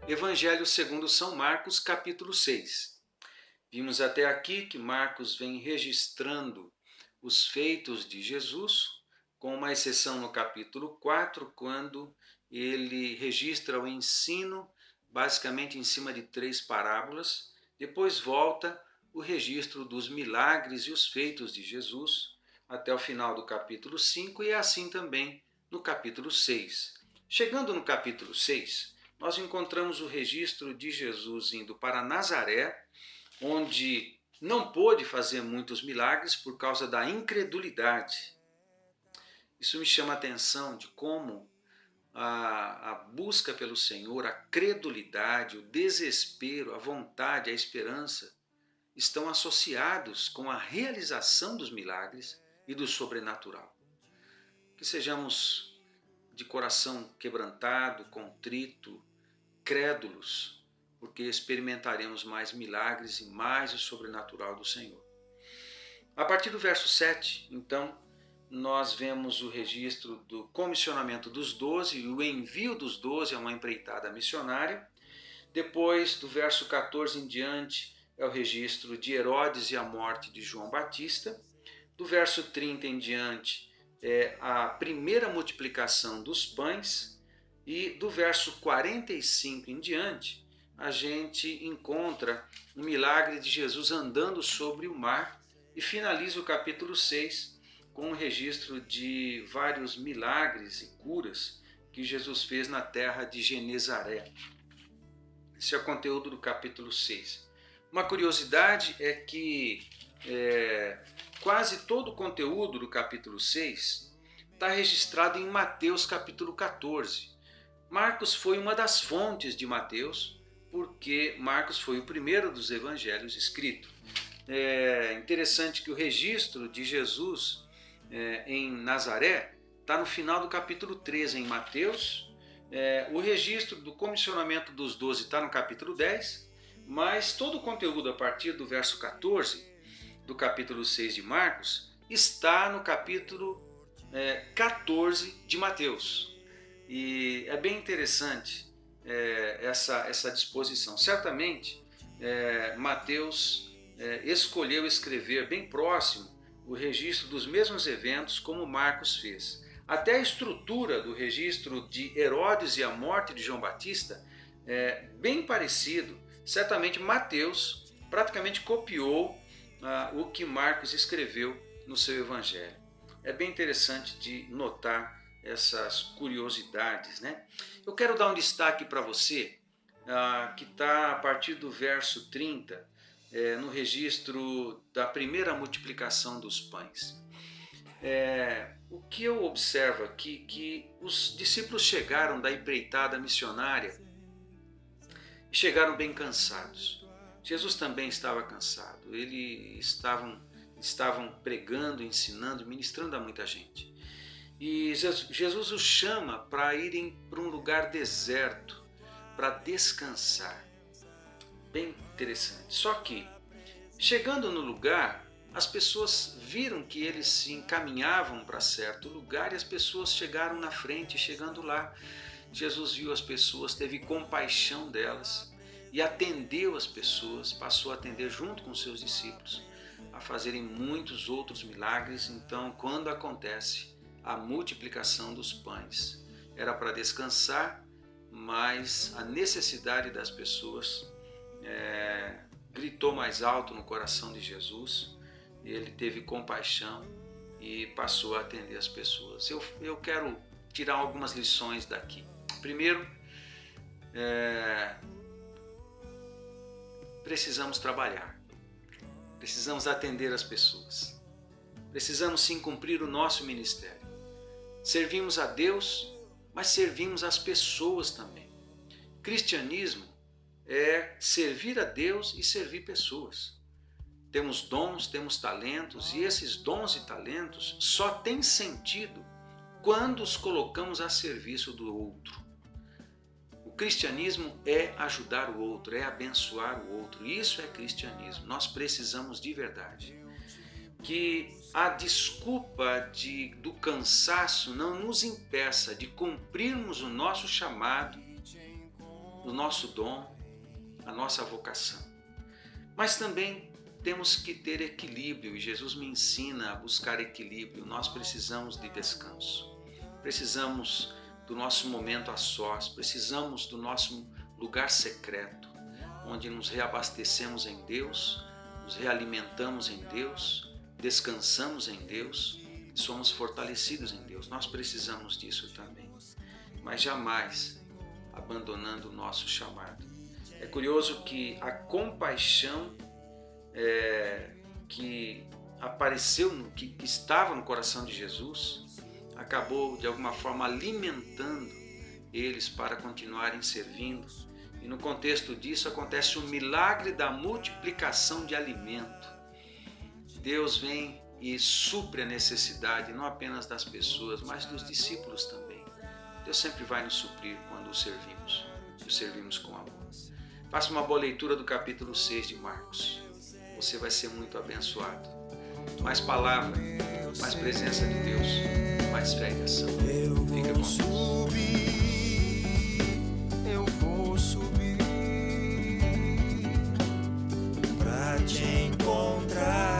Evangelho segundo São Marcos, capítulo 6. Vimos até aqui que Marcos vem registrando os feitos de Jesus, com uma exceção no capítulo 4, quando ele registra o ensino, basicamente em cima de 3 parábolas. Depois volta o registro dos milagres e os feitos de Jesus, até o final do capítulo 5, e assim também no capítulo 6. Chegando no capítulo 6, nós encontramos o registro de Jesus indo para Nazaré, onde não pôde fazer muitos milagres por causa da incredulidade. Isso me chama a atenção de como a busca pelo Senhor, a credulidade, o desespero, a vontade, a esperança estão associados com a realização dos milagres e do sobrenatural. Que sejamos de coração quebrantado, contrito, crédulos, porque experimentaremos mais milagres e mais o sobrenatural do Senhor. A partir do verso 7, então, nós vemos o registro do comissionamento dos 12 e o envio dos 12 a uma empreitada missionária. Depois, do verso 14 em diante, é o registro de Herodes e a morte de João Batista. Do verso 30 em diante, é a primeira multiplicação dos pães. E do verso 45 em diante, a gente encontra um milagre de Jesus andando sobre o mar e finaliza o capítulo 6 com um registro de vários milagres e curas que Jesus fez na terra de Genezaré. Esse é o conteúdo do capítulo 6. Uma curiosidade é que quase todo o conteúdo do capítulo 6 está registrado em Mateus capítulo 14. Marcos foi uma das fontes de Mateus, porque Marcos foi o primeiro dos evangelhos escrito. É interessante que o registro de Jesus em Nazaré está no final do capítulo 13 em Mateus. O registro do comissionamento dos 12 está no capítulo 10, mas todo o conteúdo a partir do verso 14 do capítulo 6 de Marcos está no capítulo 14 de Mateus. E é bem interessante essa disposição. Certamente, Mateus escolheu escrever bem próximo o registro dos mesmos eventos como Marcos fez. Até a estrutura do registro de Herodes e a morte de João Batista é bem parecido. Certamente Mateus praticamente copiou o que Marcos escreveu no seu evangelho. É bem interessante de notar essas curiosidades, né? Eu quero dar um destaque para você, que está a partir do verso 30, no registro da primeira multiplicação dos pães. O que eu observo aqui que os discípulos chegaram da empreitada missionária e chegaram bem cansados. Jesus também estava cansado. Eles estavam pregando, ensinando, ministrando a muita gente. E Jesus os chama para irem para um lugar deserto, para descansar. Bem interessante. Só que, chegando no lugar, as pessoas viram que eles se encaminhavam para certo lugar e as pessoas chegaram na frente. Chegando lá, Jesus viu as pessoas, teve compaixão delas e atendeu as pessoas, passou a atender junto com seus discípulos, a fazerem muitos outros milagres. Então, quando acontece a multiplicação dos pães, era para descansar, mas a necessidade das pessoas gritou mais alto no coração de Jesus. Ele teve compaixão e passou a atender as pessoas. Eu quero tirar algumas lições daqui. Primeiro, precisamos trabalhar, precisamos atender as pessoas, precisamos sim cumprir o nosso ministério. Servimos a Deus, mas servimos as pessoas também. Cristianismo é servir a Deus e servir pessoas. Temos dons, temos talentos, e esses dons e talentos só têm sentido quando os colocamos a serviço do outro. O cristianismo é ajudar o outro, é abençoar o outro. Isso é cristianismo. Nós precisamos de verdade. Que a desculpa do cansaço não nos impeça de cumprirmos o nosso chamado, o nosso dom, a nossa vocação. Mas também temos que ter equilíbrio, e Jesus me ensina a buscar equilíbrio. Nós precisamos de descanso, precisamos do nosso momento a sós, precisamos do nosso lugar secreto, onde nos reabastecemos em Deus, nos realimentamos em Deus, descansamos em Deus e somos fortalecidos em Deus. Nós precisamos disso também, mas jamais abandonando o nosso chamado. É curioso que a compaixão que apareceu, que estava no coração de Jesus, acabou de alguma forma alimentando eles para continuarem servindo. E no contexto disso acontece o milagre da multiplicação de alimento. Deus vem e supre a necessidade não apenas das pessoas, mas dos discípulos também. Deus sempre vai nos suprir quando o servimos com amor. Faça uma boa leitura do capítulo 6 de Marcos. Você vai ser muito abençoado. Mais palavra, mais presença de Deus, mais fé e ação. Fica com Deus. Eu vou subir pra te encontrar.